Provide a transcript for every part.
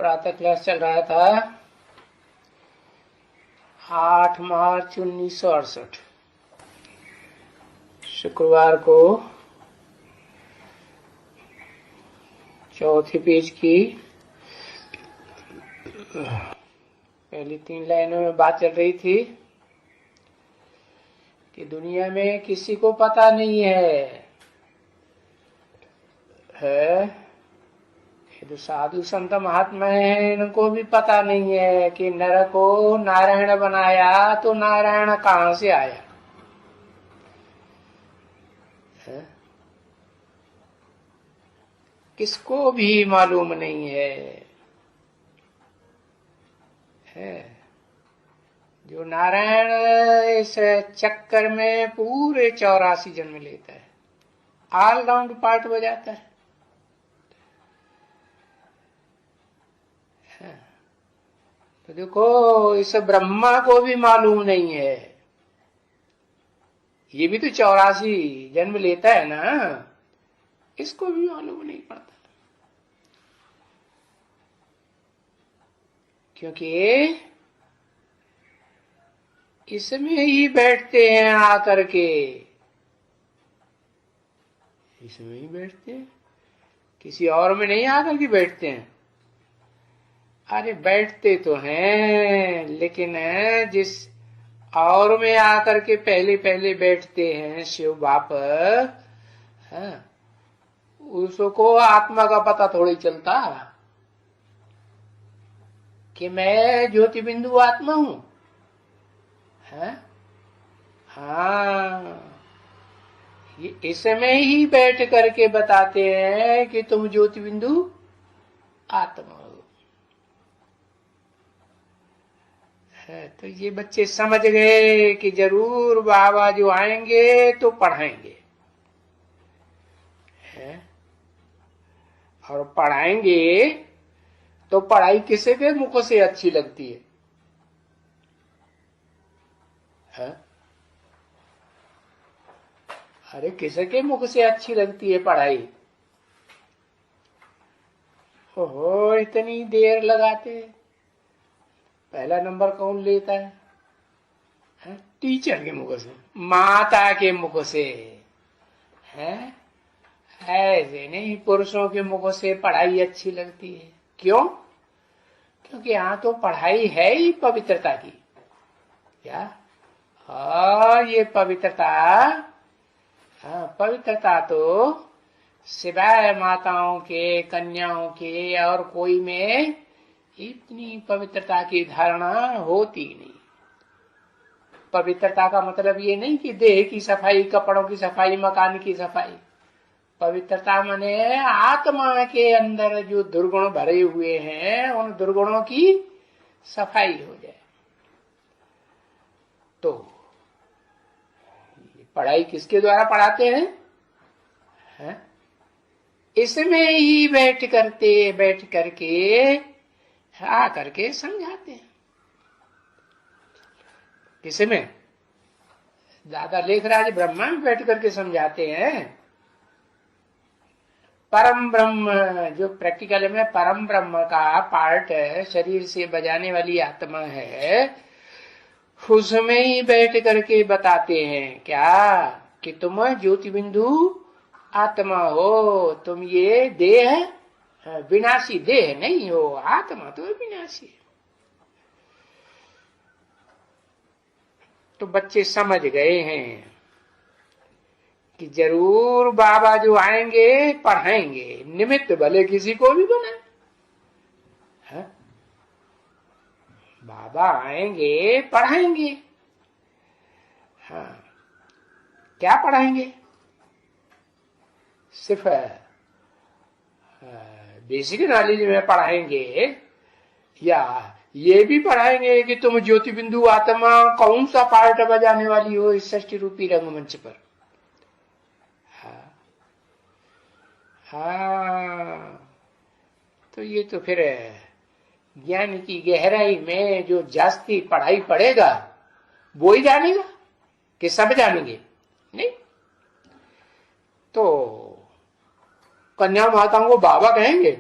प्रातः क्लास चल रहा था 8 मार्च 1968 शुक्रवार को चौथी पेज की पहली 3 लाइनों में बात चल रही थी कि दुनिया में किसी को पता नहीं है ये जो साधु संत महात्मा है इनको भी पता नहीं है कि नर को नारायण बनाया तो नारायण कहां से आया है? किसको भी मालूम नहीं है जो नारायण इस चक्कर में पूरे 84 जन्म लेता है, ऑल राउंड पार्ट बजाता है। तो देखो इस ब्रह्मा को भी मालूम नहीं है, ये भी तो 84 जन्म लेता है ना, इसको भी मालूम नहीं पड़ता क्योंकि इसमें ही बैठते हैं आकर के, इसमें ही बैठते हैं, किसी और में नहीं आकर के बैठते हैं। अरे बैठते तो हैं लेकिन जिस और में आकर के पहले पहले बैठते हैं शिव बाप, उसको आत्मा का पता थोड़ी चलता कि मैं ज्योति बिंदु आत्मा हूं। हाँ, ये इसमें ही बैठ करके बताते हैं कि तुम ज्योति बिंदु आत्मा हो। तो ये बच्चे समझ गए कि जरूर बाबा जो आएंगे तो पढ़ाएंगे, और पढ़ाएंगे तो पढ़ाई किसी के मुख से अच्छी लगती है? अरे किसी के मुख से अच्छी लगती है पढ़ाई? ओहो इतनी देर लगाते, पहला नंबर कौन लेता है? टीचर के मुख से, माता के मुख से, ऐसे नहीं पुरुषों के मुख से पढ़ाई अच्छी लगती है। क्यों? क्योंकि यहाँ तो पढ़ाई है ही पवित्रता की। क्या? और ये पवित्रता, पवित्रता तो सिवाय माताओं के, कन्याओं के और कोई में इतनी पवित्रता की धारणा होती नहीं। पवित्रता का मतलब ये नहीं कि देह की सफाई, कपड़ों की सफाई, मकान की सफाई। पवित्रता माने आत्मा के अंदर जो दुर्गुण भरे हुए हैं उन दुर्गुणों की सफाई हो जाए। तो पढ़ाई किसके द्वारा पढ़ाते हैं? इसमें ही बैठ करके आ करके समझाते हैं। किसमें? दादा लेखराज ब्रह्मा में बैठ करके समझाते हैं। परम ब्रह्म जो प्रैक्टिकल में परम ब्रह्म का पार्ट है, शरीर से बजाने वाली आत्मा है, उसमें ही बैठ करके बताते हैं क्या कि तुम ज्योति बिंदु आत्मा हो। तुम ये देह विनाशी देह नहीं हो, आत्मा तो विनाशी है। तो बच्चे समझ गए हैं कि जरूर बाबा जो आएंगे पढ़ाएंगे, निमित्त भले किसी को भी बना। बाबा आएंगे पढ़ाएंगे। क्या पढ़ाएंगे? सिर्फ बेसिक नॉलेज में पढ़ाएंगे या ये भी पढ़ाएंगे कि तुम ज्योति बिंदु आत्मा कौन सा पार्ट बजाने वाली हो इस सृष्टि रूपी रंगमंच पर? तो ये तो फिर ज्ञान की गहराई में जो जास्ती पढ़ाई पड़ेगा वो ही जानेगा कि सब जानेंगे नहीं। तो कन्या माताओं को बाबा कहेंगे?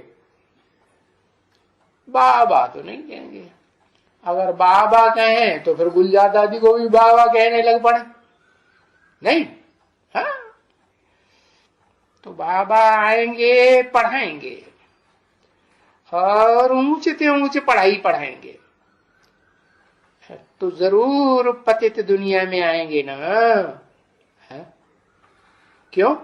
बाबा तो नहीं कहेंगे। अगर बाबा कहें तो फिर गुलजार दादी को भी बाबा कहने लग पड़े, नहीं? हाँ, तो बाबा आएंगे, पढ़ाएंगे और ऊंचे से ऊंचे पढ़ाई पढ़ाएंगे, तो जरूर पतित दुनिया में आएंगे ना। है? क्यों?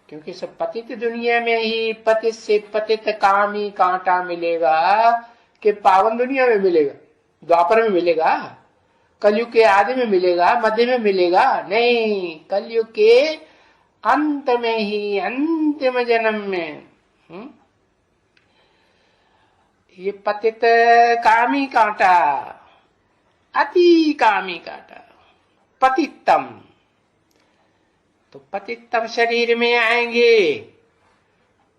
क्योंकि सब पतित दुनिया में ही पतित से पतित कामी कांटा मिलेगा कि पावन दुनिया में मिलेगा, द्वापर में मिलेगा, कलयुग के आदि में मिलेगा, मध्य में मिलेगा? नहीं, कलयुग के अंत में ही, अंतिम जन्म में। ये पतित कामी कांटा, अति कामी कांटा, पतितम, तो पतितम शरीर में आएंगे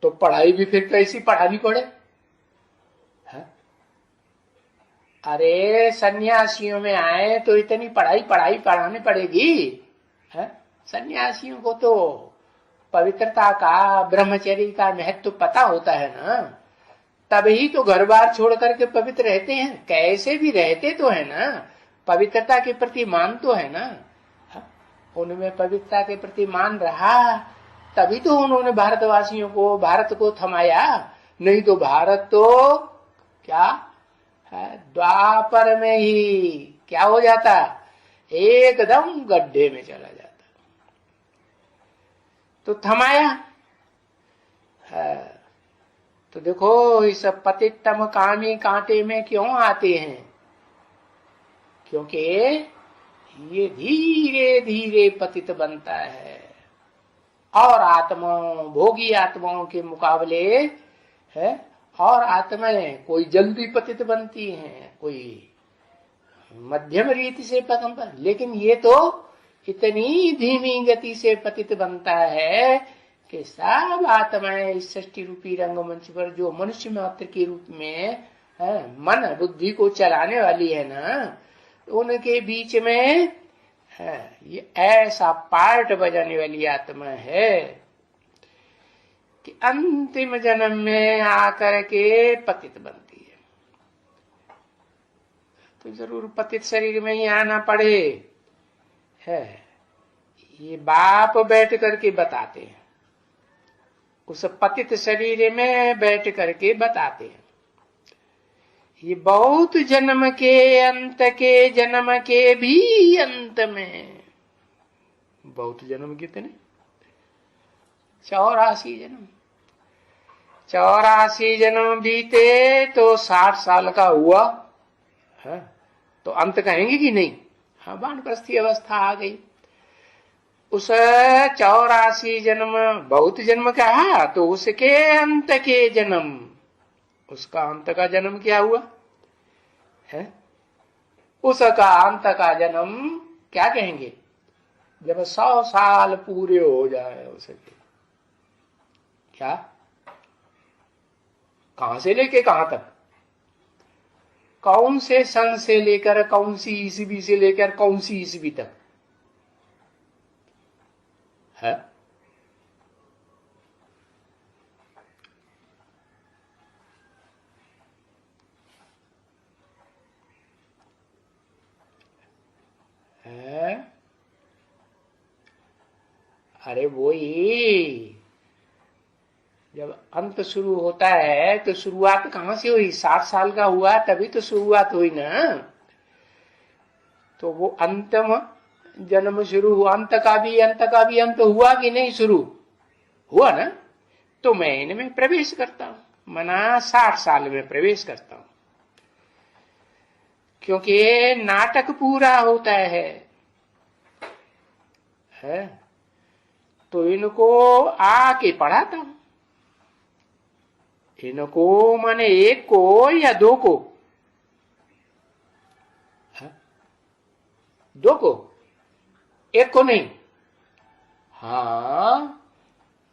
तो पढ़ाई भी फिर कैसी पढ़ानी पड़े? है? अरे सन्यासियों में आए तो इतनी पढ़ाई पढ़ानी पड़ेगी? है? सन्यासियों को तो पवित्रता का, ब्रह्मचर्य का महत्व तो पता होता है ना, तभी तो घर बार छोड़ करके पवित्र रहते हैं। कैसे भी रहते तो है ना, पवित्रता के प्रति मान तो है ना। उनमें पवित्रता के प्रति मान रहा, तभी तो उन्होंने भारतवासियों को, भारत को थमाया। नहीं तो भारत तो क्या है, द्वापर में ही क्या हो जाता, एकदम गड्ढे में चला जाता। तो थमाया है। तो देखो, इस पतितम कामी कांटे में क्यों आते हैं? क्योंकि ये धीरे धीरे पतित बनता है, और आत्माओं, भोगी आत्माओं के मुकाबले है, और आत्माएं कोई जल्दी पतित बनती हैं, कोई मध्यम रीति से पतन, लेकिन ये तो इतनी धीमी गति से पतित बनता है कि सब आत्माएं इस सृष्टि रूपी रंगमंच पर जो मनुष्य मात्र के रूप में है, मन बुद्धि को चलाने वाली है ना, उनके बीच में है ये ऐसा पार्ट बजाने वाली आत्मा है कि अंतिम जन्म में आकर के पतित बनती है। तो जरूर पतित शरीर में ही आना पड़े है। ये बाप बैठ करके बताते हैं, उस पतित शरीर में बैठ करके बताते हैं। ये बहुत जन्म के अंत के जन्म के भी अंत में, बहुत जन्म कितने, 84 जन्म, 84 जन्म बीते तो 60 साल का हुआ है, तो अंत कहेंगे कि नहीं? हाँ, वानप्रस्थी अवस्था आ गई। उस 84 जन्म बहुत जन्म कहा, तो उसके अंत के जन्म, उसका अंत का जन्म क्या हुआ है? उसका अंत का जन्म क्या कहेंगे? जब 100 साल पूरे हो जाए उसके, क्या, कहां से लेके कहां तक, कौन से सन से लेकर कौन सी ईस्वी से लेकर कौन सी ईस्वी तक है? अरे वही, जब अंत शुरू होता है तो शुरुआत कहां से हुई? 60 साल का हुआ तभी तो शुरुआत हुई ना। तो वो अंतम जन्म शुरू हुआ, अंत का भी अंत हुआ कि नहीं? शुरू हुआ ना। तो मैं इनमें प्रवेश करता हूं, मना 60 साल में प्रवेश करता हूं, क्योंकि नाटक पूरा होता है। तो इनको आके पढ़ाता हूं, इनको माने एक को या दो को? दो को, एक को नहीं। हाँ,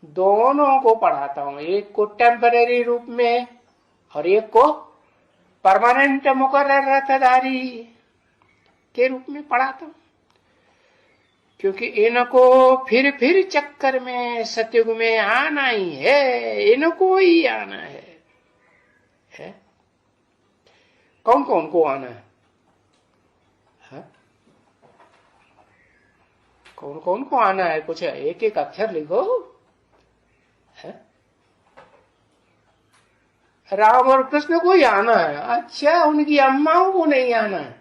दोनों को पढ़ाता हूं, एक को टेम्परेरी रूप में और एक को परमानेंट मुकर्रर रतधारी के रूप में पढ़ाता हूं, क्योंकि इनको फिर चक्कर में सतयुग में आना ही है, इनको ही आना है। कौन कौन को आना है? कौन कौन को आना है? कुछ एक एक अक्षर लिखो है? राम और कृष्ण को ही आना है। अच्छा, उनकी अम्माओं को नहीं आना है?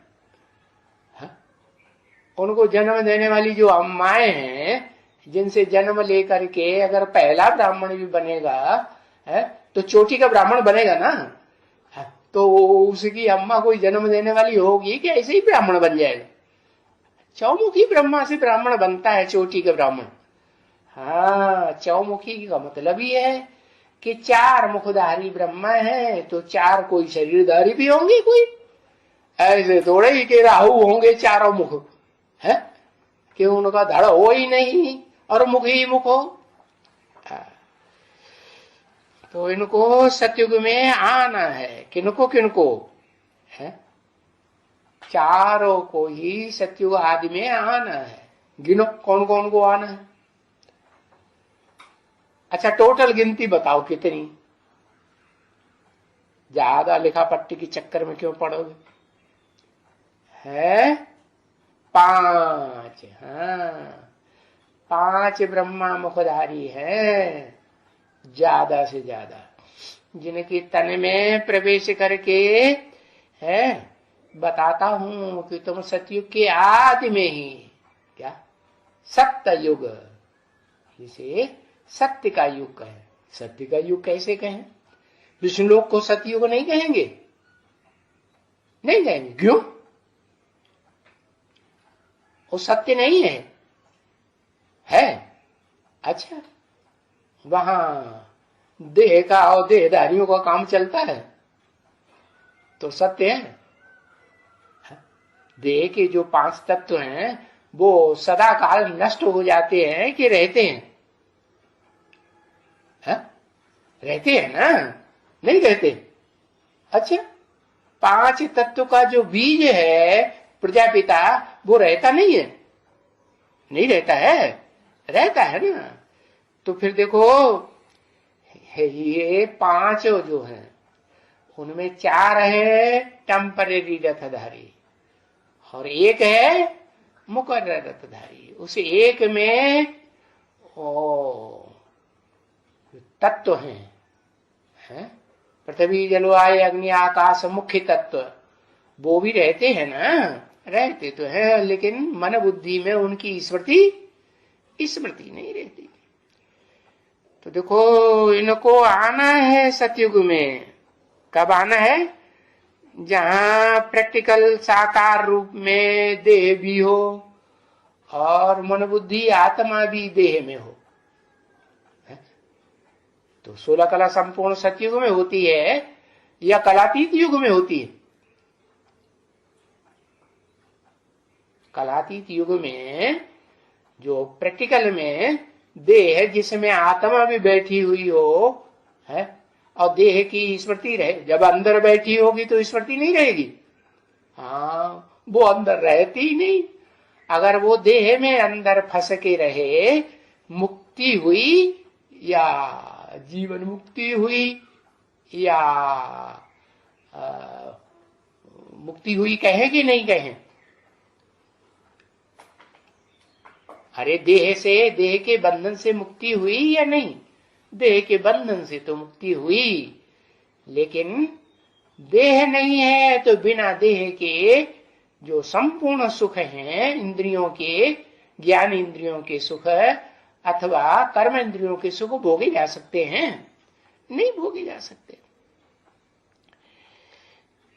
उनको जन्म देने वाली जो अम्माएं हैं, जिनसे जन्म लेकर के अगर पहला ब्राह्मण भी बनेगा है तो चोटी का ब्राह्मण बनेगा ना, तो उसकी अम्मा कोई जन्म देने वाली होगी कि ऐसे ही ब्राह्मण बन जाएगा? चौमुखी ब्रह्मा से ब्राह्मण बनता है, चोटी का ब्राह्मण। हाँ, चौमुखी का मतलब ही है कि 4 मुखधारी ब्रह्मा है तो 4 कोई शरीरधारी भी होंगे, कोई ऐसे थोड़े ही कि राहु होंगे चारों मुख है, कि उनका धड़ हो ही नहीं और मुख ही मुख हो। तो इनको सतयुग में आना है। किनको किनको है? चारों को ही सतयुग आदि में आना है। गिनो कौन कौन को आना है। अच्छा, टोटल गिनती बताओ कितनी? ज्यादा लिखा पट्टी के चक्कर में क्यों पड़ोगे? है 5। हाँ, 5 ब्रह्मा मुखधारी है, ज्यादा से ज्यादा, जिनकी तन में प्रवेश करके है बताता हूं कि तुम सतयुग के आदि में ही क्या सत्य युग, इसे सत्य का युग कहें। सत्य का युग कैसे कहें? विष्णु लोक को सतयुग नहीं कहेंगे? नहीं कहेंगे, क्यों? वो सत्य नहीं है? अच्छा, वहां देह का और देहधारियों का काम चलता है तो सत्य है। देह के जो 5 तत्व हैं वो सदा काल नष्ट हो जाते हैं कि रहते हैं? रहते हैं ना, नहीं रहते? अच्छा, 5 तत्व का जो बीज है प्रजापिता, वो रहता नहीं है? नहीं रहता है? रहता है ना। तो फिर देखो, ये 5 जो है उनमें 4 है टेम्परेरी रथधारी और 1 है मुकर्रर रथधारी। उस 1 में तत्व हैं, पृथ्वी जल वायु अग्नि आकाश मुख्य तत्व, वो भी रहते हैं ना? रहते तो है, लेकिन मन बुद्धि में उनकी स्मृति नहीं रहती। तो देखो, इनको आना है सतयुग में। कब आना है? जहां प्रैक्टिकल साकार रूप में देह भी हो और मन बुद्धि आत्मा भी देह में हो। तो 16 कला संपूर्ण सतयुग में होती है या कलातीत युग में होती है? कलातीत युग में जो प्रैक्टिकल में देह जिसमें आत्मा भी बैठी हुई हो है और देह की स्मृति रहे। जब अंदर बैठी होगी तो स्मृति नहीं रहेगी। हाँ, वो अंदर रहती ही नहीं। अगर वो देह में अंदर फंस के रहे, मुक्ति हुई या जीवन मुक्ति हुई या मुक्ति हुई कहें कि नहीं कहें? अरे देह से, देह के बंधन से मुक्ति हुई या नहीं? देह के बंधन से तो मुक्ति हुई, लेकिन देह नहीं है तो बिना देह के जो संपूर्ण सुख हैं, इंद्रियों के, ज्ञान इंद्रियों के सुख अथवा कर्म इंद्रियों के सुख भोगे जा सकते हैं? नहीं भोगे जा सकते।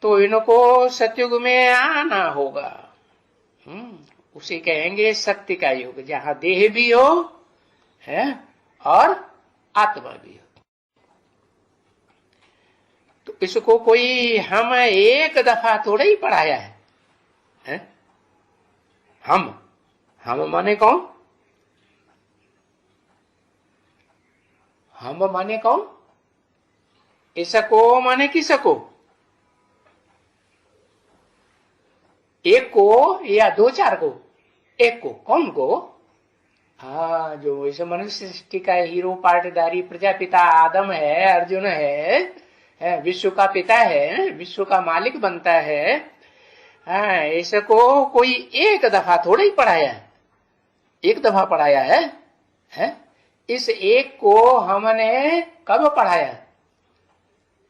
तो इनको सतयुग में आना होगा। उसे कहेंगे सत्य का युग, जहां देह भी हो है और आत्मा भी हो। तो इसको कोई हम एक दफा थोड़ा ही पढ़ाया है? हम माने कौन? हम माने कौन? इसको माने किसको? एक को या 2-4 को? एक को। कौन को? हाँ, जो इस मनुष्य सृष्टि का हीरो पार्टदारी प्रजापिता आदम है, अर्जुन है है, विश्व का पिता है, विश्व का मालिक बनता है। इसको कोई एक दफा थोड़ा ही पढ़ाया है, एक दफा पढ़ाया है? इस एक को हमने कब पढ़ाया?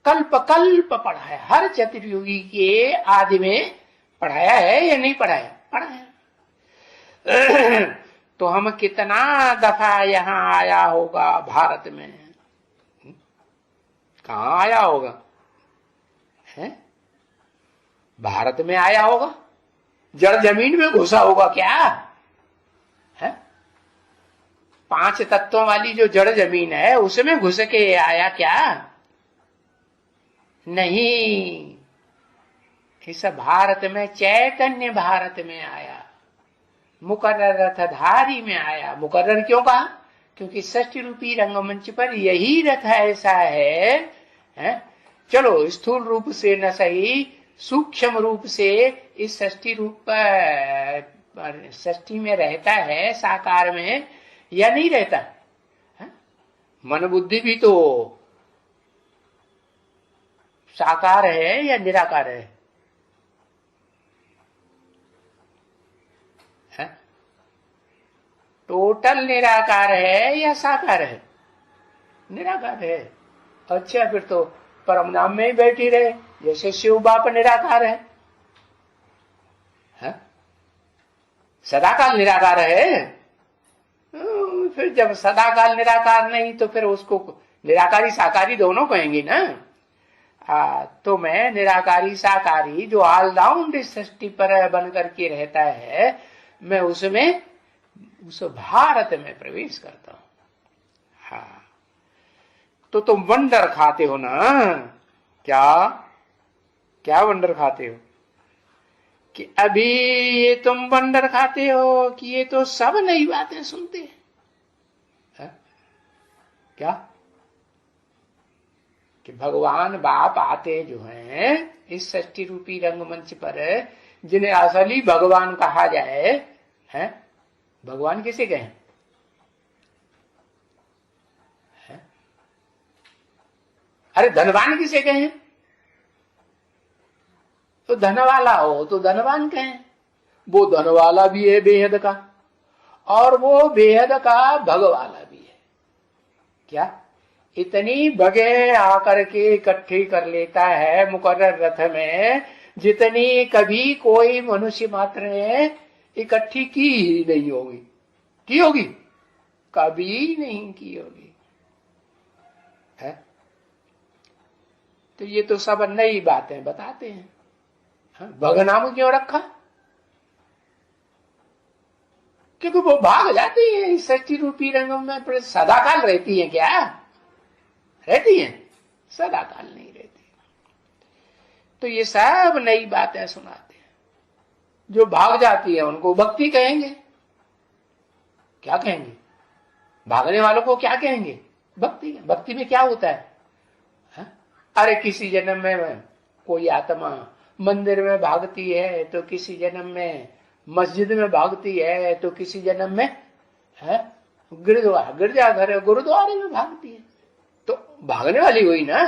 कल्प कल्प पढ़ाया, हर चतुर्युगी के आदि में पढ़ाया है या नहीं पढ़ाया? पढ़ाया। तो हम कितना दफा यहाँ आया होगा भारत में? कहाँ आया होगा? है भारत में आया होगा? जड़ जमीन में घुसा होगा क्या? है 5 तत्वों वाली जो जड़ जमीन है उसमें घुस के आया क्या? नहीं, इस भारत में, चैतन्य भारत में आया, मुकर्रर रथधारी में आया। मुकर्रर क्यों कहा? क्योंकि षष्ठी रूपी रंगमंच पर यही रथ ऐसा है? चलो स्थूल रूप से न सही, सूक्ष्म रूप से इस षष्ठी रूप षष्ठी में रहता है, साकार में, या नहीं रहता? मन बुद्धि भी तो साकार है या निराकार है? टोटल निराकार है या साकार है? निराकार है। अच्छा, फिर तो परम धाम में ही बैठी रहे, जैसे शिव बाप निराकार है? सदाकाल निराकार है। फिर जब सदाकाल निराकार नहीं तो फिर उसको निराकारी साकारी दोनों कहेंगे ना। तो मैं निराकारी साकारी जो ऑल राउंड इस सृष्टि पर बन करके रहता है, मैं उसमें, उस भारत में प्रवेश करता हूं। हाँ, तो तुम वंडर खाते हो ना? क्या क्या वंडर खाते हो? कि अभी ये तुम वंडर खाते हो कि ये तो सब नई बातें सुनते हैं? क्या कि भगवान बाप आते जो हैं इस सृष्टि रूपी रंगमंच पर, जिन्हें असली भगवान कहा जाए, है? भगवान किसे कहें? अरे धनवान किसे कहें? तो धनवाला हो तो धनवान कहें। वो धनवाला भी है बेहद का, और वो बेहद का भगवाला भी है। क्या इतनी बगे आकर के इकट्ठी कर लेता है मुकर्रर रथ में, जितनी कभी कोई मनुष्य मात्र ने इकट्ठी की ही नहीं होगी। की होगी? कभी नहीं की होगी। है? तो ये तो सब नई बातें बताते हैं। भगनाम क्यों रखा? क्योंकि वो भाग जाती है इस सच्ची रूपी रंगम में, सदाकाल रहती है। क्या रहती है? सदाकाल नहीं रहती। तो ये सब नई बातें सुनाते हैं। जो भाग जाती है उनको भक्ति कहेंगे। क्या कहेंगे? भागने वालों को क्या कहेंगे? भक्ति। भक्ति में क्या होता है? अरे किसी जन्म में कोई आत्मा मंदिर में भागती है, तो किसी जन्म में मस्जिद में भागती है, तो किसी जन्म में गिरजाघर गुरुद्वारे में भागती है। तो भागने वाली हुई ना।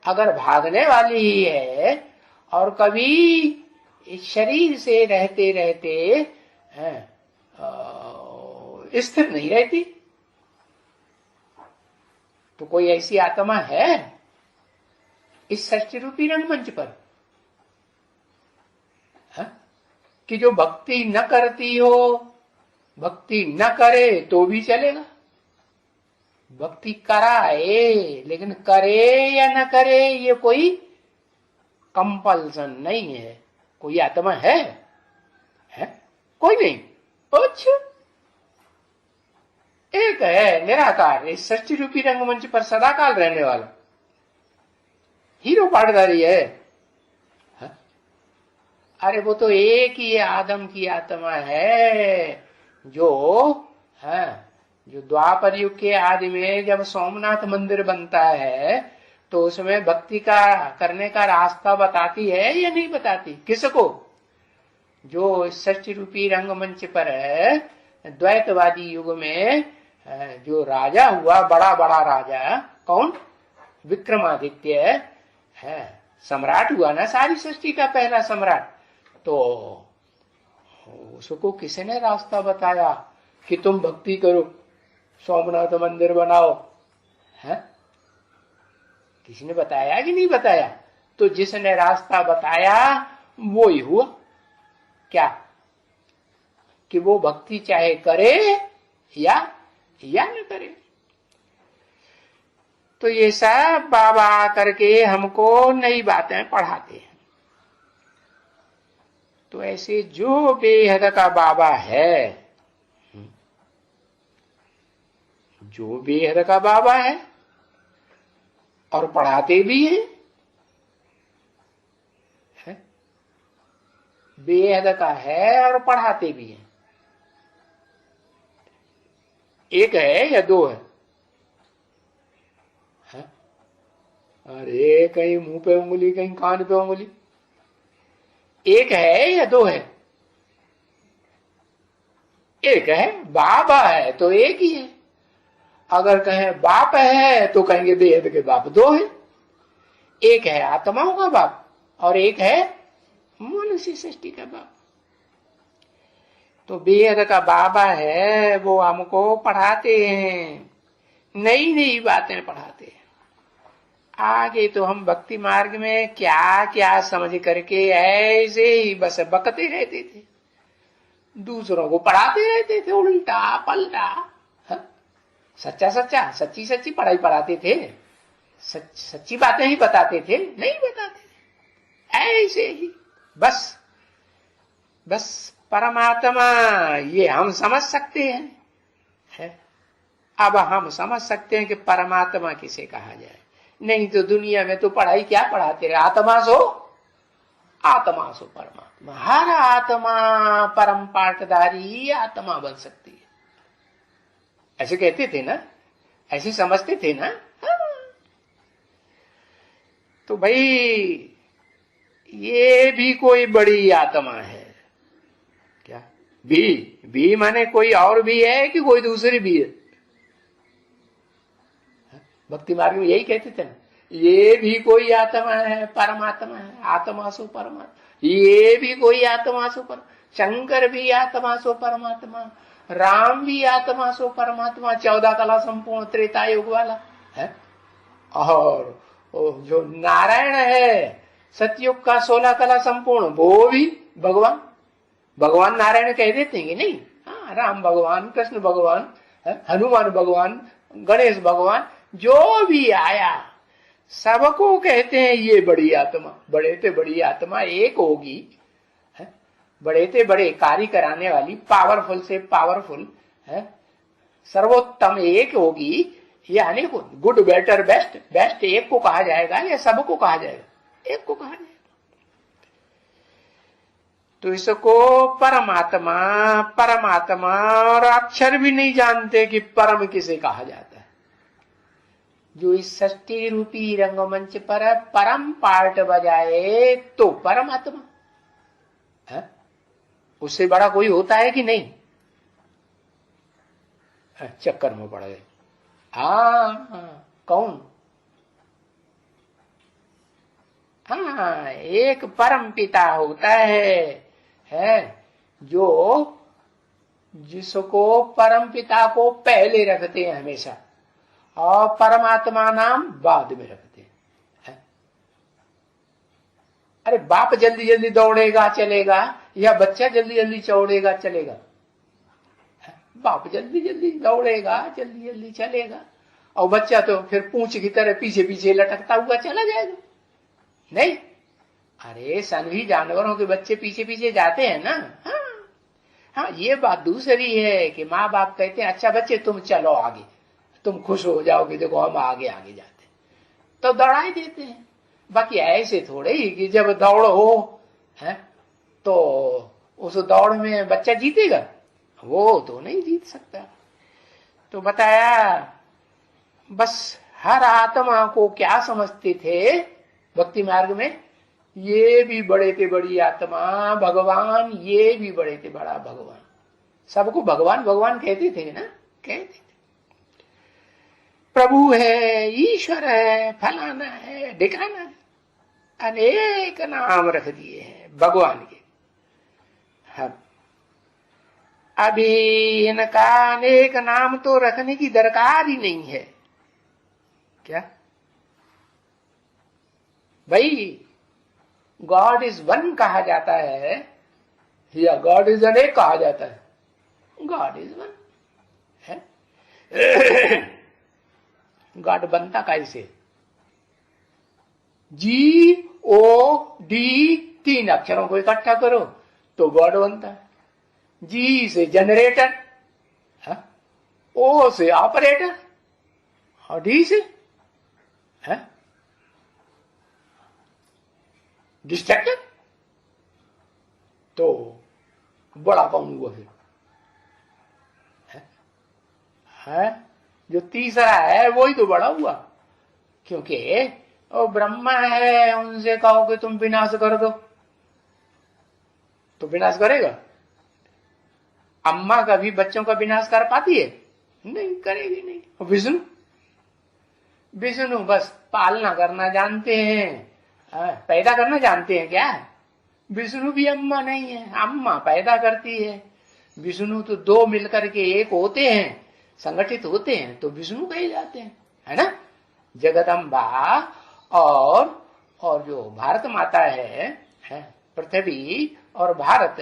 अगर भागने वाली ही है और कभी शरीर से रहते रहते स्थिर नहीं रहती, तो कोई ऐसी आत्मा है इस सृष्टि रूपी रंगमंच पर कि जो भक्ति न करती हो, भक्ति न करे तो भी चलेगा? भक्ति कराए, लेकिन करे या न करे ये कोई कंपल्सन नहीं है। कोई आत्मा है? कोई नहीं। अच्छा, एक है निराकार, इस सृष्टि रूपी रंगमंच पर सदाकाल रहने वाला हीरो पाटधारी है। अरे वो तो एक ही आदम की आत्मा है, जो द्वापर युग के आदि में जब सोमनाथ मंदिर बनता है तो उसमें भक्ति का करने का रास्ता बताती है या नहीं बताती? किसको? जो सृष्टि रूपी रंगमंच पर द्वैतवादी युग में जो राजा हुआ, बड़ा बड़ा राजा, कौन? विक्रमादित्य, है, सम्राट हुआ ना सारी सृष्टि का पहला सम्राट। तो उसको किसी ने रास्ता बताया कि तुम भक्ति करो, सोमनाथ मंदिर बनाओ, है? किसी ने बताया कि नहीं बताया? तो जिसने रास्ता बताया वो ही हुआ। क्या? कि वो भक्ति चाहे करे या न करे। तो ये सब बाबा करके हमको नई बातें पढ़ाते हैं। तो ऐसे जो बेहद का बाबा है, जो बेहद का बाबा है और पढ़ाते भी हैं, बेहद का है और पढ़ाते भी हैं। एक है या दो है? अरे कहीं मुंह पे उंगली, कहीं कान पे उंगली। एक है या दो है? एक है। बाबा है तो एक ही है। अगर कहें बाप है तो कहेंगे बेहद के बाप दो है। एक है आत्माओं का बाप और एक है मनुष्य सृष्टि का बाप। तो बेहद का बाबा है, वो हमको पढ़ाते हैं, नई नई बातें पढ़ाते हैं। आगे तो हम भक्ति मार्ग में क्या क्या समझ करके ऐसे ही बस बकते रहते थे, दूसरों को पढ़ाते रहते थे उल्टा पलटा। सच्चा सच्चा, सच्ची सच्ची पढ़ाई पढ़ाते थे, सच्ची बातें ही बताते थे, नहीं बताते थे ऐसे ही बस। बस परमात्मा ये हम समझ सकते हैं, है? अब हम समझ सकते हैं कि परमात्मा किसे कहा जाए। नहीं तो दुनिया में तो पढ़ाई क्या पढ़ाते रहे, आत्मा सो परमात्मा। हर आत्मा परम पाठधारी आत्मा बन सकती है, ऐसे कहते थे ना, ऐसे समझते थे ना। तो भाई ये भी कोई बड़ी आत्मा है क्या? भी माने कोई और भी है कि कोई दूसरी भी है? भक्ति मार्ग में यही कहते थे ना, ये भी कोई आत्मा है, परमात्मा है, आत्मा सो परमात्मा। ये भी कोई आत्मा सो पर, शंकर भी आत्मा सो परमात्मा, राम भी आत्मा सो परमात्मा, 14 कला संपूर्ण त्रेता युग वाला है। और जो नारायण है सतयुग का 16 कला संपूर्ण, वो भी भगवान नारायण कह देते हैं नहीं? हाँ, राम भगवान, कृष्ण भगवान, हनुमान भगवान, गणेश भगवान, जो भी आया सबको कहते हैं ये बड़ी आत्मा। बड़े से बड़ी आत्मा एक होगी, बड़े से बड़े कार्य कराने वाली, पावरफुल से पावरफुल है, सर्वोत्तम एक होगी। यानी गुड बेटर बेस्ट, बेस्ट एक को कहा जाएगा या सबको कहा जाएगा? एक को कहा जाएगा। तो इसको परमात्मा और अक्षर भी नहीं जानते कि परम किसे कहा जाता है। जो इस सृष्टि रूपी रंगमंच पर परम पार्ट बजाए तो परमात्मा है। उससे बड़ा कोई होता है कि नहीं? चक्कर में पड़ गए। हाँ, कौन? हाँ, एक परम पिता होता है जो जिसको परम पिता को पहले रखते हैं हमेशा, और परमात्मा नाम बाद में रखते हैं। अरे बाप जल्दी जल्दी दौड़ेगा चलेगा या बच्चा जल्दी जल्दी चौड़ेगा चलेगा? बाप जल्दी जल्दी दौड़ेगा, जल्दी जल्दी चलेगा, और बच्चा तो फिर पूंछ की तरह पीछे पीछे लटकता हुआ चला जाएगा, नहीं? अरे सभी जानवरों के बच्चे पीछे पीछे जाते हैं ना। हाँ, ये बात दूसरी है कि माँ बाप कहते हैं अच्छा बच्चे तुम चलो आगे, तुम खुश हो जाओगे, देखो हम आगे आगे जाते, तो दौड़ा देते हैं। बाकी ऐसे थोड़े ही कि जब दौड़ हो है तो उस दौड़ में बच्चा जीतेगा, वो तो नहीं जीत सकता। तो बताया बस हर आत्मा को क्या समझते थे भक्ति मार्ग में, ये भी बड़े थे बड़ी आत्मा भगवान, ये भी बड़े थे बड़ा भगवान। सबको भगवान भगवान कहते थे ना, कहते थे। प्रभु है, ईश्वर है, फलाना है, ढिकाना है, अनेक नाम रख दिए हैं भगवान के। हम अभी इनका अनेक नाम तो रखने की दरकार ही नहीं है। क्या भाई, गॉड इज वन कहा जाता है या गॉड इज अनेक कहा जाता है? गॉड इज वन है। गॉड बनता कैसे? G O D 3 अक्षरों को इकट्ठा करो तो गॉड बनता है। G से जनरेटर, O से ऑपरेटर और D से डिस्ट्रक्टर। तो बड़ा कौन हुआ फिर? जो तीसरा है वही तो बड़ा हुआ, क्योंकि वो ब्रह्मा है, उनसे कहो कि तुम विनाश कर दो तो विनाश करेगा? अम्मा कभी बच्चों का विनाश कर पाती है? नहीं करेगी, नहीं। और विष्णु बस पालना करना जानते हैं, पैदा करना जानते हैं। क्या विष्णु भी अम्मा नहीं है, अम्मा पैदा करती है। विष्णु तो दो मिलकर के एक होते हैं, संगठित होते हैं तो विष्णु कहे जाते हैं, है ना। जगदम्बा और जो भारत माता है पृथ्वी और भारत,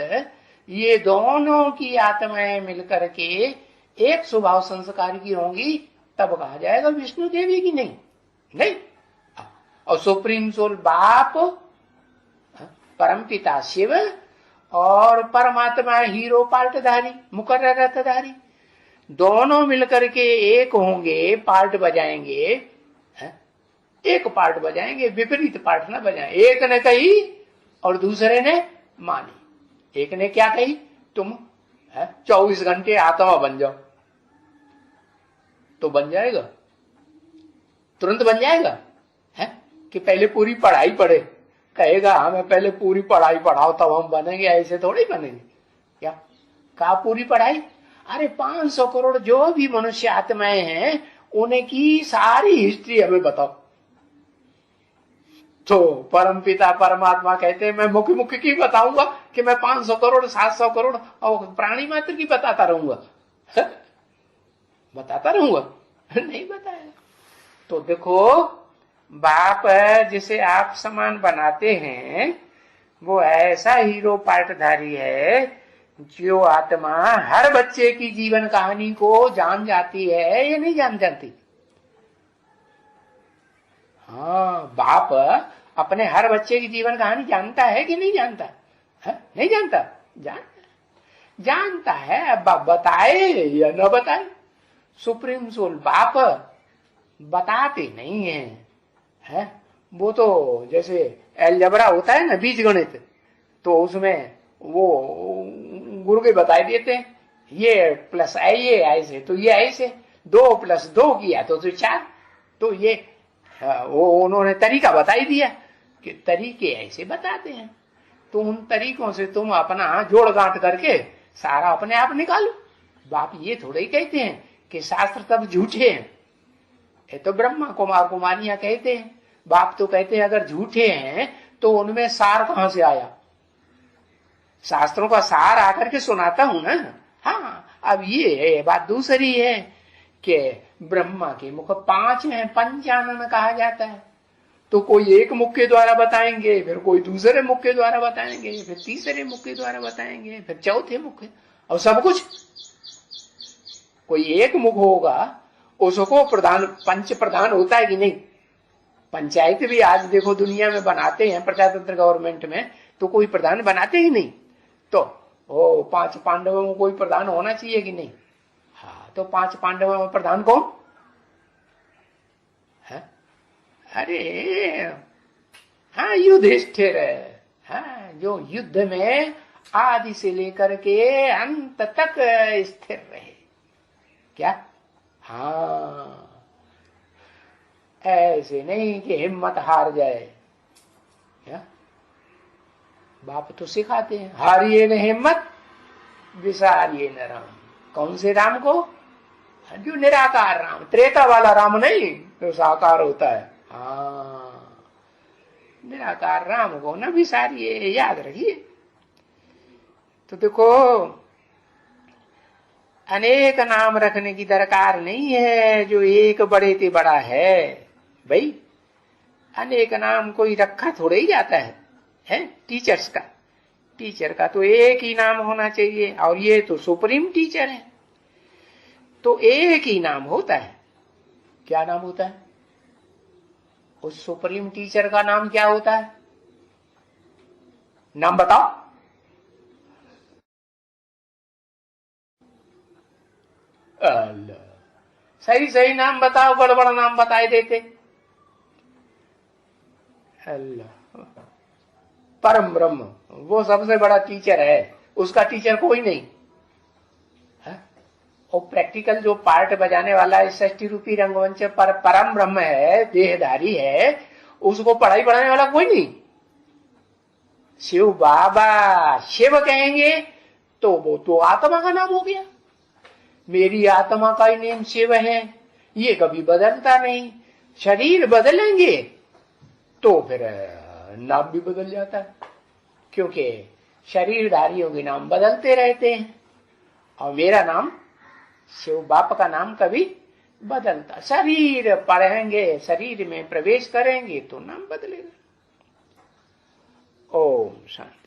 ये दोनों की आत्माएं मिलकर के एक स्वभाव संस्कार की होंगी, तब कहा जाएगा विष्णु देवी की। नहीं। और सुप्रीम सोल बाप, परमपिता शिव और परमात्मा हीरो पार्टधारी, मुकर्रर रथधारी, दोनों मिलकर के एक होंगे, पार्ट बजाएंगे, एक पार्ट बजाएंगे, विपरीत पार्ट ना बजाएं। एक ने कही और दूसरे ने मानी। एक ने क्या कही, तुम 24 घंटे आत्मा बन जाओ, तो बन जाएगा, तुरंत बन जाएगा कि पहले पूरी पढ़ाई पढ़े? कहेगा हमें पहले पूरी पढ़ाई पढ़ाओ तब हम बनेंगे, ऐसे थोड़ी बनेंगे। क्या कहा पूरी पढ़ाई? अरे 500 करोड़ जो भी मनुष्य आत्माएं हैं उनकी सारी हिस्ट्री हमें बताओ। तो परमपिता परमात्मा कहते हैं मैं मुख्य की बताऊंगा कि मैं 500 करोड़ 700 करोड़ और प्राणी मात्र की बताता रहूंगा? बताता रहूंगा? नहीं बताया। तो देखो, बाप जिसे आप समान बनाते हैं वो ऐसा हीरो पार्टधारी है जो आत्मा हर बच्चे की जीवन कहानी को जान जाती है या नहीं जान जाती? हाँ, बाप अपने हर बच्चे की जीवन कहानी जानता है कि नहीं जानता? नहीं जानता, जानता है। अब बताए या न बताए, सुप्रीम सोल बाप बताते नहीं है। वो तो जैसे अलजेब्रा होता है ना, बीज गणित, तो उसमें वो गुरु के बताए देते हैं, ये प्लस ये ऐसे, तो ये ऐसे 2 + 2 किया तो 4। तो ये वो उन्होंने तरीका बताई दिया कि तरीके ऐसे बताते हैं, तो उन तरीकों से तुम अपना जोड़ गांठ करके सारा अपने आप निकालो। बाप ये थोड़े ही कहते हैं कि शास्त्र तब झूठे हैं, ये तो ब्रह्मा कुमार कुमारियां कहते हैं। बाप तो कहते हैं अगर झूठे हैं तो उनमें सार कहां से आया? शास्त्रों का सार आकर के सुनाता हूं ना। हाँ, अब ये बात दूसरी है कि ब्रह्मा के मुख 5 हैं, पंचानन कहा जाता है। तो कोई एक मुख के द्वारा बताएंगे, फिर कोई दूसरे मुख के द्वारा बताएंगे, फिर तीसरे मुख के द्वारा बताएंगे, फिर चौथे मुख, और सब कुछ कोई एक मुख होगा उसको प्रधान, पंच प्रधान होता है कि नहीं? पंचायत भी आज देखो दुनिया में बनाते हैं, प्रजातंत्र गवर्नमेंट में, तो कोई प्रधान बनाते ही नहीं। तो 5 पांडवों में कोई प्रधान होना चाहिए कि नहीं? हाँ, तो 5 पांडवों में प्रधान कौन है? अरे हाँ, युधिष्ठिर है। हाँ, जो युद्ध में आदि से लेकर के अंत तक स्थिर रहे। क्या? हाँ, ऐसे नहीं कि हिम्मत हार जाए। क्या? बाप तो सिखाते हैं, हारिए न हिम्मत, विसारिए न राम। कौन से राम को? जो निराकार राम, त्रेता वाला राम नहीं, जो साकार होता है। हाँ, निराकार राम को न विसारिए, याद रखिए। तो देखो, अनेक नाम रखने की दरकार नहीं है, जो एक बड़े से बड़ा है भाई। अनेक नाम कोई रखा थोड़े ही जाता है? टीचर्स का, टीचर का तो एक ही नाम होना चाहिए, और ये तो सुप्रीम टीचर है, तो एक ही नाम होता है। क्या नाम होता है? उस सुप्रीम टीचर का नाम क्या होता है? नाम बताओ। अल्लाह, सही सही नाम बताओ, बड़ा बड़ा नाम बताए देते। अल्लाह, परम ब्रह्म वो सबसे बड़ा टीचर है, उसका टीचर कोई नहीं है? और प्रैक्टिकल जो पार्ट बजाने वाला इस षष्ठी रूपी रंगमंच पर परम ब्रह्म है, देहधारी है, उसको पढ़ाई पढ़ाने वाला कोई नहीं। शिव बाबा शिव कहेंगे तो वो तो आत्मा का नाम हो गया। मेरी आत्मा का ही नेम शिव है, ये कभी बदलता नहीं। शरीर बदलेंगे तो फिर नाम भी बदल जाता है, क्योंकि शरीरधारियों के नाम बदलते रहते हैं, और मेरा नाम शिव बाप का नाम कभी बदलता। शरीर पढ़ेंगे, शरीर में प्रवेश करेंगे तो नाम बदलेगा। ओम शांति।